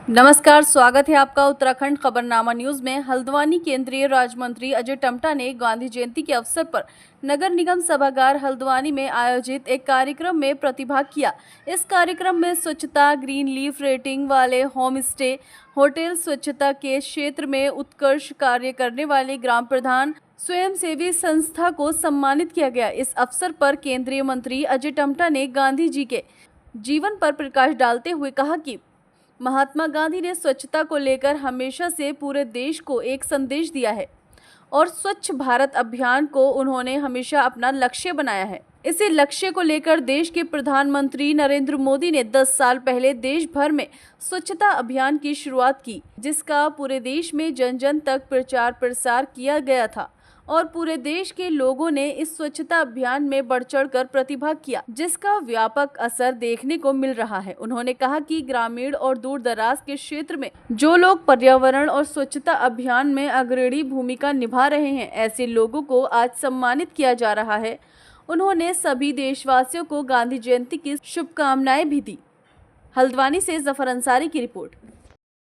नमस्कार, स्वागत है आपका उत्तराखंड खबरनामा न्यूज में। हल्द्वानी केंद्रीय राज्य मंत्री अजय टम्टा ने गांधी जयंती के अवसर पर नगर निगम सभागार हल्द्वानी में आयोजित एक कार्यक्रम में प्रतिभाग किया। इस कार्यक्रम में स्वच्छता, ग्रीन लीफ रेटिंग वाले होम स्टे, होटल, स्वच्छता के क्षेत्र में उत्कृष्ट कार्य करने वाले ग्राम प्रधान, स्वयंसेवी संस्था को सम्मानित किया गया। इस अवसर पर केंद्रीय मंत्री अजय टम्टा ने गांधी जी के जीवन पर प्रकाश डालते हुए कहा कि महात्मा गांधी ने स्वच्छता को लेकर हमेशा से पूरे देश को एक संदेश दिया है और स्वच्छ भारत अभियान को उन्होंने हमेशा अपना लक्ष्य बनाया है। इसी लक्ष्य को लेकर देश के प्रधानमंत्री नरेंद्र मोदी ने 10 साल पहले देश भर में स्वच्छता अभियान की शुरुआत की, जिसका पूरे देश में जन जन तक प्रचार प्रसार किया गया था और पूरे देश के लोगों ने इस स्वच्छता अभियान में बढ़ चढ़कर प्रतिभाग किया, जिसका व्यापक असर देखने को मिल रहा है। उन्होंने कहा कि ग्रामीण और दूर दराज के क्षेत्र में जो लोग पर्यावरण और स्वच्छता अभियान में अग्रणी भूमिका निभा रहे हैं, ऐसे लोगों को आज सम्मानित किया जा रहा है। उन्होंने सभी देशवासियों को गांधी जयंती की शुभकामनाएं भी दी। हल्द्वानी से जफर अंसारी की रिपोर्ट।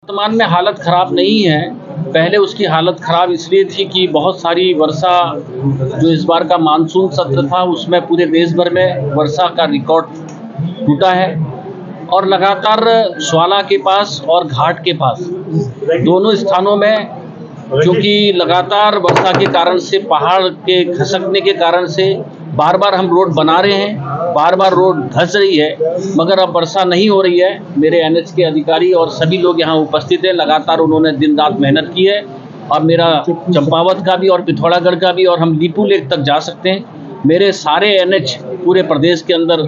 वर्तमान में हालत खराब नहीं है, पहले उसकी हालत खराब इसलिए थी कि बहुत सारी वर्षा, जो इस बार का मानसून सत्र था उसमें पूरे देश भर में वर्षा का रिकॉर्ड टूटा है और लगातार स्वाला के पास और घाट के पास दोनों स्थानों में, क्योंकि लगातार वर्षा के कारण से, पहाड़ के खसकने के कारण से बार बार हम रोड बना रहे हैं, बार बार रोड धंस रही है, मगर अब वर्षा नहीं हो रही है। मेरे एनएच के अधिकारी और सभी लोग यहाँ उपस्थित हैं, लगातार उन्होंने दिन रात मेहनत की है और मेरा चंपावत का भी और पिथौरागढ़ का भी, और हम लीपू लेक तक जा सकते हैं। मेरे सारे एनएच पूरे प्रदेश के अंदर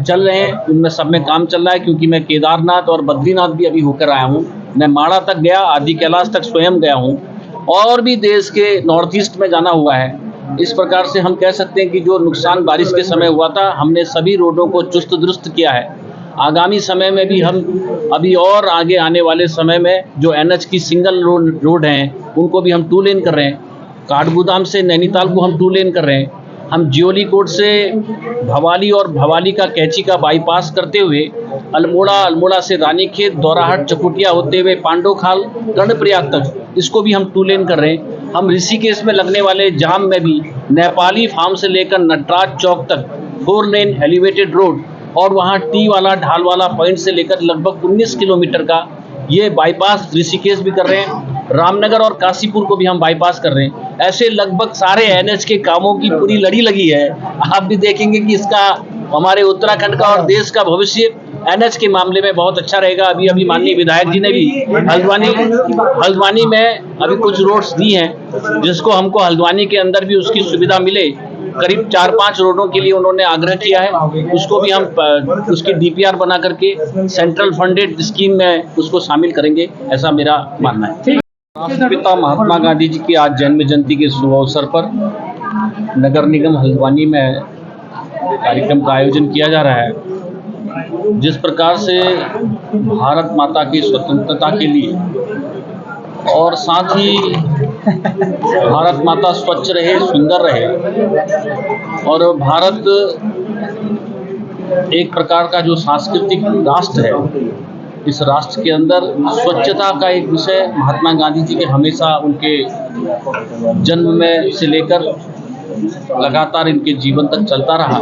चल रहे हैं, उनमें सब में काम चल रहा है, क्योंकि मैं केदारनाथ और बद्रीनाथ भी अभी होकर आया हूँ। मैं माड़ा तक गया, आदि कैलाश तक स्वयं गया हूँ और भी देश के नॉर्थ ईस्ट में जाना हुआ है। इस प्रकार से हम कह सकते हैं कि जो नुकसान बारिश के समय हुआ था, हमने सभी रोडों को चुस्त दुरुस्त किया है। आगामी समय में भी हम अभी और आगे आने वाले समय में जो एनएच की सिंगल रोड हैं उनको भी हम 2 लेन कर रहे हैं। काठगोदाम से नैनीताल को हम 2 लेन कर रहे हैं। हम जियोली कोट से भवाली और भवाली का कैची का बाईपास करते हुए अल्मोड़ा से रानीखेत, दौराहाट, चकुटिया होते हुए पांडोखाल, कर्णप्रयाग तक इसको भी हम 2 लेन कर रहे हैं। हम ऋषिकेश में लगने वाले जाम में भी नेपाली फार्म से लेकर नटराज चौक तक 4 लेन एलिवेटेड रोड और वहाँ टी वाला ढाल वाला पॉइंट से लेकर लगभग 19 किलोमीटर का ये बाईपास ऋषिकेश भी कर रहे हैं। रामनगर और काशीपुर को भी हम बाईपास कर रहे हैं। ऐसे लगभग सारे एनएच के कामों की पूरी लड़ी लगी है। आप भी देखेंगे कि इसका हमारे उत्तराखंड का और देश का भविष्य एनएच के मामले में बहुत अच्छा रहेगा। अभी माननीय विधायक जी ने भी हल्द्वानी में अभी कुछ रोड्स दी हैं, जिसको हमको हल्द्वानी के अंदर भी उसकी सुविधा मिले। करीब 4-5 रोडों के लिए उन्होंने आग्रह किया है, उसको भी हम उसकी डीपीआर बना करके सेंट्रल फंडेड स्कीम में उसको शामिल करेंगे, ऐसा मेरा मानना है। राष्ट्रपिता महात्मा गांधी जी की आज जन्म जयंती के शुभ अवसर पर नगर निगम हल्द्वानी में कार्यक्रम का आयोजन किया जा रहा है। जिस प्रकार से भारत माता की स्वतंत्रता के लिए और साथ ही भारत माता स्वच्छ रहे, सुंदर रहे और भारत एक प्रकार का जो सांस्कृतिक राष्ट्र है, इस राष्ट्र के अंदर स्वच्छता का एक विषय महात्मा गांधी जी के हमेशा उनके जन्म में से लेकर लगातार इनके जीवन तक चलता रहा।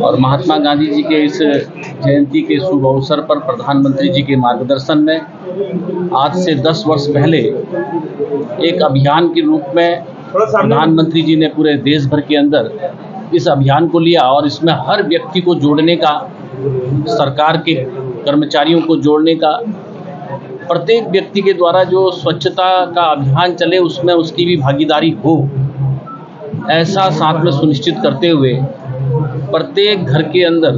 और महात्मा गांधी जी के इस जयंती के शुभ अवसर पर प्रधानमंत्री जी के मार्गदर्शन में आज से 10 वर्ष पहले एक अभियान के रूप में प्रधानमंत्री जी ने पूरे देश भर के अंदर इस अभियान को लिया और इसमें हर व्यक्ति को जोड़ने का, सरकार के कर्मचारियों को जोड़ने का, प्रत्येक व्यक्ति के द्वारा जो स्वच्छता का अभियान चले उसमें उसकी भी भागीदारी हो, ऐसा साथ में सुनिश्चित करते हुए प्रत्येक घर के अंदर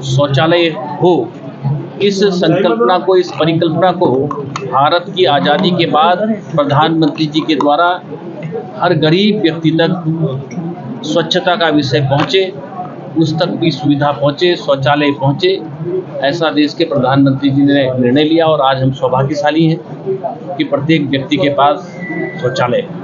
शौचालय हो। इस संकल्पना को, इस परिकल्पना को भारत की आज़ादी के बाद प्रधानमंत्री जी के द्वारा हर गरीब व्यक्ति तक स्वच्छता का विषय पहुँचे, उस तक भी सुविधा पहुँचे, शौचालय पहुँचे, ऐसा देश के प्रधानमंत्री जी ने निर्णय लिया और आज हम सौभाग्यशाली हैं कि प्रत्येक व्यक्ति के पास शौचालय है।